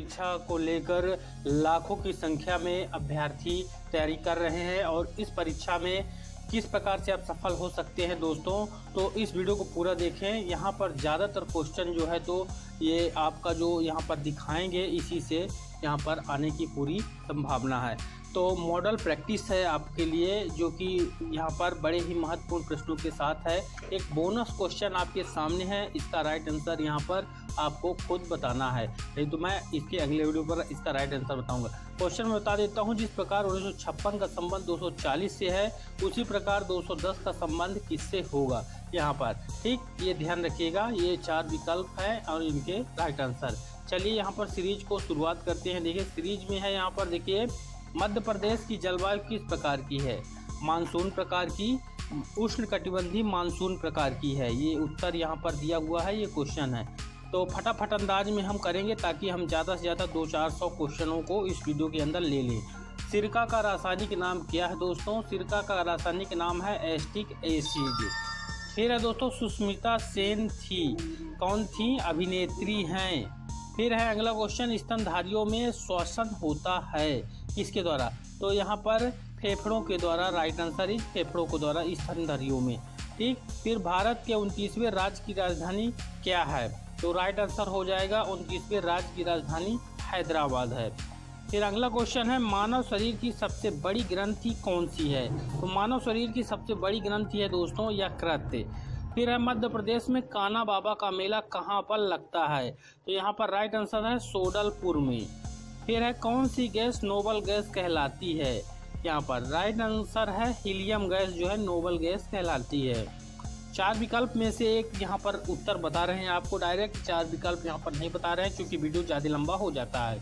परीक्षा को लेकर लाखों की संख्या में अभ्यर्थी तैयारी कर रहे हैं और इस परीक्षा में किस प्रकार से आप सफल हो सकते हैं दोस्तों, तो इस वीडियो को पूरा देखें। यहाँ पर ज़्यादातर क्वेश्चन जो है तो ये आपका जो यहाँ पर दिखाएंगे, इसी से यहाँ पर आने की पूरी संभावना है। तो मॉडल प्रैक्टिस है आपके लिए, जो कि यहाँ पर बड़े ही महत्वपूर्ण प्रश्नों के साथ है। एक बोनस क्वेश्चन आपके सामने है, इसका राइट आंसर यहाँ पर आपको खुद बताना है, नहीं तो मैं इसके अगले वीडियो पर इसका राइट आंसर बताऊंगा। क्वेश्चन मैं बता देता हूँ। जिस प्रकार 1956 का संबंध 240 से है, उसी प्रकार 210 का संबंध किससे होगा यहाँ पर, ठीक, ये ध्यान रखिएगा। ये 4 विकल्प हैं और इनके राइट आंसर। चलिए यहाँ पर सीरीज को शुरुआत करते हैं। देखिए सीरीज में है, यहाँ पर देखिए मध्य प्रदेश की जलवायु किस प्रकार की है, मानसून प्रकार की, उष्ण कटिबंधीय मानसून प्रकार की है। ये उत्तर यहाँ पर दिया हुआ है, ये क्वेश्चन है। तो फटाफट अंदाज में हम करेंगे ताकि हम ज़्यादा से ज़्यादा 200-400 क्वेश्चनों को इस वीडियो के अंदर ले लें। सिरका का रासायनिक नाम क्या है दोस्तों? सिरका का रासायनिक नाम है एसिटिक एसिड। फिर है दोस्तों सुष्मिता सेन थी, कौन थी? अभिनेत्री हैं। फिर है अगला क्वेश्चन, स्तनधारियों में श्वसन होता है किसके द्वारा? तो यहाँ पर फेफड़ों के द्वारा। राइट आंसर इज फेफड़ों के द्वारा स्तनधारियों में, ठीक। फिर भारत के 29वें राज्य की राजधानी क्या है? तो राइट आंसर हो जाएगा 29वें राज्य की राजधानी हैदराबाद है। फिर अगला क्वेश्चन है, मानव शरीर की सबसे बड़ी ग्रंथि कौन सी है? तो मानव शरीर की सबसे बड़ी ग्रंथि है दोस्तों यकृत। फिर है मध्य प्रदेश में कान्हा बाबा का मेला कहाँ पर लगता है? तो यहाँ पर राइट आंसर है सोडलपुर में। फिर है कौन सी गैस नोबल गैस कहलाती है? यहाँ पर राइट आंसर है हीलियम गैस जो है नोबल गैस कहलाती है। 4 विकल्प में से एक यहाँ पर उत्तर बता रहे हैं आपको डायरेक्ट, 4 विकल्प यहाँ पर नहीं बता रहे हैं क्योंकि वीडियो ज़्यादा लंबा हो जाता है।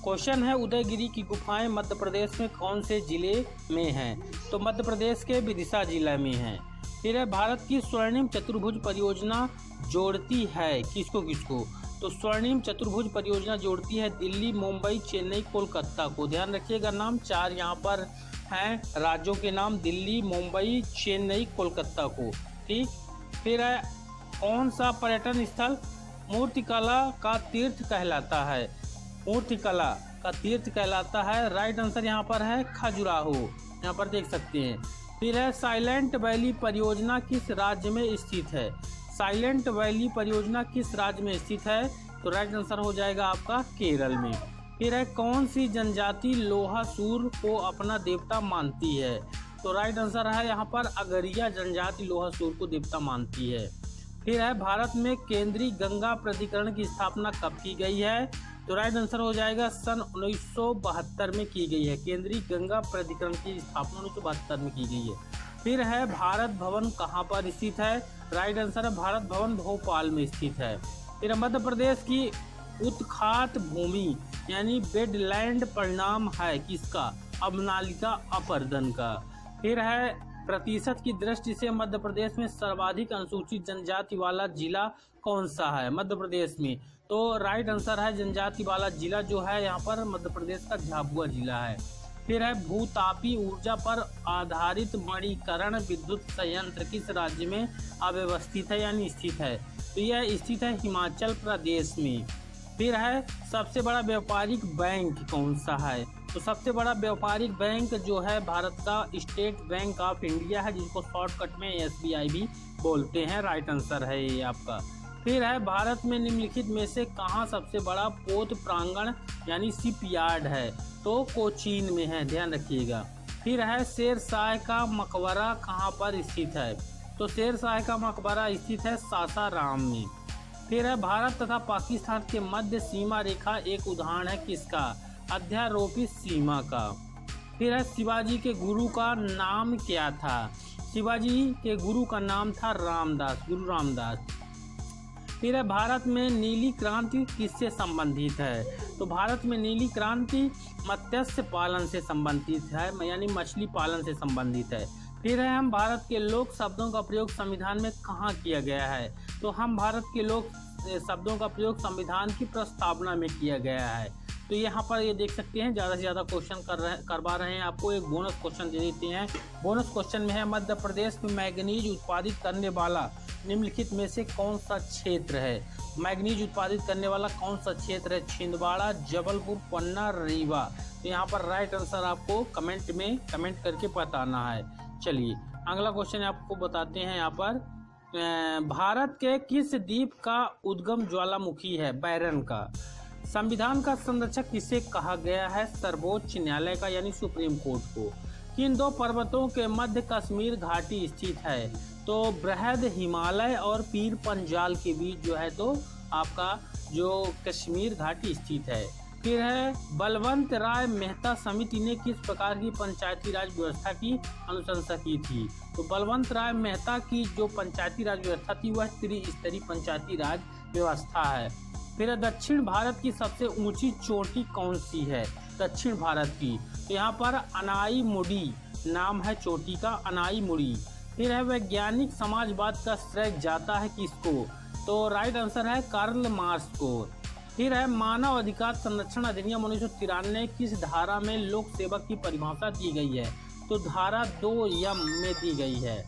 क्वेश्चन है उदयगिरी की गुफाएं मध्य प्रदेश में कौन से जिले में हैं? तो मध्य प्रदेश के विदिशा जिला में हैं। फिर है भारत की स्वर्णिम चतुर्भुज परियोजना जोड़ती है किसको किसको? तो स्वर्णिम चतुर्भुज परियोजना जोड़ती है दिल्ली, मुंबई, चेन्नई, कोलकाता को। ध्यान रखिएगा, नाम 4 यहाँ पर हैं राज्यों के नाम, दिल्ली, मुंबई, चेन्नई, कोलकाता को, ठीक। फिर है कौन सा पर्यटन स्थल मूर्तिकला का तीर्थ कहलाता है? मूर्तिकला का तीर्थ कहलाता है, राइट आंसर यहाँ पर है खजुराहो, यहाँ पर देख सकते हैं। फिर है साइलेंट वैली परियोजना किस राज्य में स्थित है? साइलेंट वैली परियोजना किस राज्य में स्थित है? तो राइट आंसर हो जाएगा आपका केरल में। फिर है कौन सी जनजाति लोहासूर को अपना देवता मानती है? तो राइट आंसर है यहाँ पर अगरिया जनजाति लोहासूर को देवता मानती है। फिर है भारत में केंद्रीय गंगा प्राधिकरण की स्थापना कब की गई है? तो राइट आंसर हो जाएगा सन 1972 में की गई है। केंद्रीय गंगा प्राधिकरण की स्थापना 1972 में की गई है। फिर है भारत भवन कहाँ पर स्थित है? राइट आंसर है भारत भवन भोपाल में स्थित है। फिर मध्य प्रदेश की उत्खात भूमि यानी बेडलैंड परिणाम है किसका? अबनालिका अपर्दन का। फिर है प्रतिशत की दृष्टि से मध्य प्रदेश में सर्वाधिक अनुसूचित जनजाति वाला जिला कौन सा है मध्य प्रदेश में? तो राइट आंसर है जनजाति वाला जिला जो है यहाँ पर मध्य प्रदेश का झाबुआ जिला है। फिर है भूतापी ऊर्जा पर आधारित मणिकरण विद्युत संयंत्र किस राज्य में अव्यवस्थित है यानी स्थित है? तो यह स्थित है हिमाचल प्रदेश में। फिर है सबसे बड़ा व्यापारिक बैंक कौन सा है? तो सबसे बड़ा व्यापारिक बैंक जो है भारत का स्टेट बैंक ऑफ इंडिया है, जिसको शॉर्टकट में SBI भी बोलते हैं। राइट आंसर है ये आपका। फिर है भारत में निम्नलिखित में से कहाँ सबसे बड़ा पोत प्रांगण यानी शिपयार्ड है? तो कोचीन में है, ध्यान रखिएगा। फिर है शेरशाह का मकबरा कहाँ पर स्थित है? तो शेरशाह का मकबरा स्थित है सासाराम में। फिर है भारत तथा पाकिस्तान के मध्य सीमा रेखा एक उदाहरण है किसका? अध्यारोपित सीमा का। फिर है शिवाजी के गुरु का नाम क्या था? शिवाजी के गुरु का नाम था रामदास, गुरु रामदास। फिर है भारत में नीली क्रांति किससे संबंधित है? तो भारत में नीली क्रांति मत्स्य पालन से संबंधित है, यानी मछली पालन से संबंधित है। फिर है हम भारत के लोक शब्दों का प्रयोग संविधान में कहाँ किया गया है? तो हम भारत के लोक शब्दों का प्रयोग संविधान की प्रस्तावना में किया गया है। तो यहाँ पर ये देख सकते हैं ज़्यादा से ज़्यादा क्वेश्चन करवा रहे हैं आपको। एक बोनस क्वेश्चन दे देते हैं। बोनस क्वेश्चन में है मध्य प्रदेश में मैंगनीज उत्पादित करने वाला निम्नलिखित में से कौन सा क्षेत्र है? मैग्नीज उत्पादित करने वाला कौन सा क्षेत्र है? छिंदवाड़ा, जबलपुर, पन्ना, रीवा। तो यहाँ पर राइट आंसर आपको कमेंट में कमेंट करके बताना है। चलिए अगला क्वेश्चन आपको बताते हैं। यहाँ पर भारत के किस द्वीप का उद्गम ज्वालामुखी है? बैरन का। संविधान का संरक्षक किसे कहा गया है? सर्वोच्च न्यायालय का यानी सुप्रीम कोर्ट को। किन दो पर्वतों के मध्य कश्मीर घाटी स्थित है? तो बृहद हिमालय और पीर पंजाल के बीच जो है तो आपका जो कश्मीर घाटी स्थित है। फिर है बलवंत राय मेहता समिति ने किस प्रकार की पंचायती राज व्यवस्था की अनुशंसा की थी? तो बलवंत राय मेहता की जो पंचायती राज व्यवस्था थी वह त्रिस्तरीय पंचायती राज व्यवस्था है। फिर दक्षिण भारत की सबसे ऊंची चोटी कौन सी है? दक्षिण भारत की, तो यहाँ पर अनाईमुडी नाम है चोटी का, अनाईमुडी। फिर है वैज्ञानिक समाजवाद का श्रेय जाता है किसको? तो राइट आंसर है कार्ल मार्क्स को। फिर है मानव अधिकार संरक्षण अधिनियम 1993 किस धारा में लोक सेवक की परिभाषा दी गई है? तो धारा 2M में दी गई है।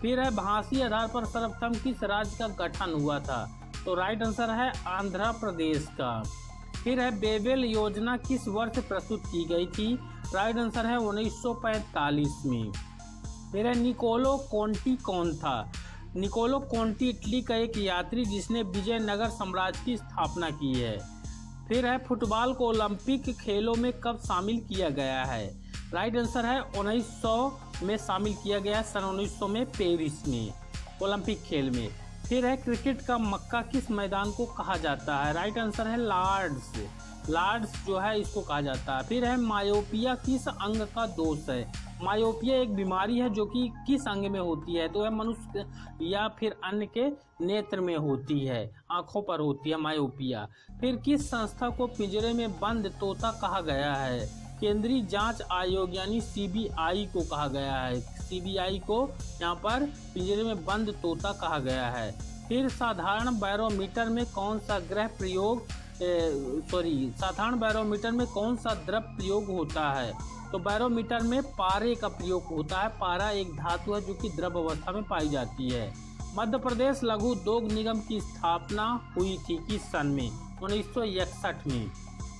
फिर है भाषी आधार पर सर्वप्रथम किस राज्य का गठन हुआ था? तो राइट आंसर है आंध्र प्रदेश का। फिर है बेबेल योजना किस वर्ष प्रस्तुत की गई थी? राइट आंसर है 1945 में। फिर है निकोलो कोंटी कौन था? निकोलो कोंटी इटली का एक यात्री जिसने विजयनगर साम्राज्य की स्थापना की है। फिर है फुटबॉल को ओलंपिक खेलों में कब शामिल किया गया है? राइट आंसर है 1900 में शामिल किया गया, सन 1900 में पेरिस में ओलंपिक खेल में। फिर है क्रिकेट का मक्का किस मैदान को कहा जाता है? राइट आंसर है लॉर्ड्स। लॉर्ड्स जो है इसको कहा जाता है। फिर है मायोपिया किस अंग का दोष है? मायोपिया एक बीमारी है जो कि किस अंग में होती है? तो है मनुष्य या फिर अन्य के नेत्र में होती है, आंखों पर होती है मायोपिया। फिर किस संस्था को पिंजरे में बंद तोता कहा गया है? केंद्रीय जांच आयोग यानी CBI को कहा गया है। CBI को यहाँ पर पिंजरे में बंद तोता कहा गया है। फिर साधारण बैरोमीटर में कौन सा साधारण बैरोमीटर में कौन सा द्रव प्रयोग होता है? तो बैरोमीटर में पारे का प्रयोग होता है। पारा एक धातु है जो कि द्रव अवस्था में पाई जाती है। मध्य प्रदेश लघु उद्योग निगम की स्थापना हुई थी किस सन में? 1961 में।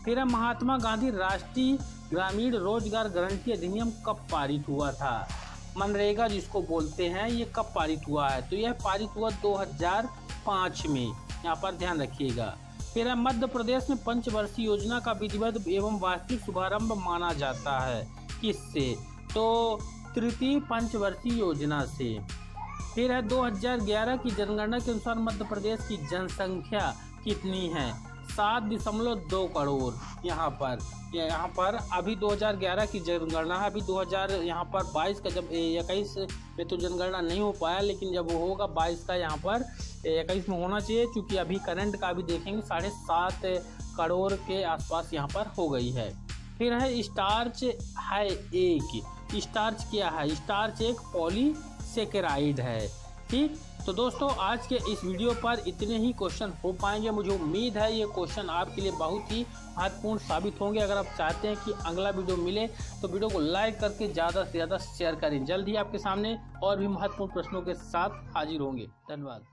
फिर महात्मा गांधी राष्ट्रीय ग्रामीण रोजगार गारंटी अधिनियम कब पारित हुआ था? मनरेगा जिसको बोलते हैं, ये कब पारित हुआ है? तो यह पारित हुआ 2005 में, यहाँ पर ध्यान रखिएगा। फिर मध्य प्रदेश में पंचवर्षीय योजना का विधिवत एवं वास्तविक शुभारंभ माना जाता है किससे? तो तृतीय पंचवर्षीय योजना से। फिर है 2011 की जनगणना के अनुसार मध्य प्रदेश की जनसंख्या कितनी है? 7.2 करोड़। यहाँ पर अभी 2011 की जनगणना है। अभी 2022 का जब 21 में तो जनगणना नहीं हो पाया, लेकिन जब वो होगा 22 का यहाँ पर 21 में होना चाहिए, क्योंकि अभी करंट का भी देखेंगे 7.5 करोड़ के आसपास यहाँ पर हो गई है। फिर है स्टार्च है एक, स्टार्च क्या है? स्टार्च एक पॉलीसेकेराइड है। ठीक, तो दोस्तों आज के इस वीडियो पर इतने ही क्वेश्चन हो पाएंगे। मुझे उम्मीद है ये क्वेश्चन आपके लिए बहुत ही महत्वपूर्ण साबित होंगे। अगर आप चाहते हैं कि अगला वीडियो मिले तो वीडियो को लाइक करके ज़्यादा से ज़्यादा शेयर करें। जल्द ही आपके सामने और भी महत्वपूर्ण प्रश्नों के साथ हाजिर होंगे। धन्यवाद।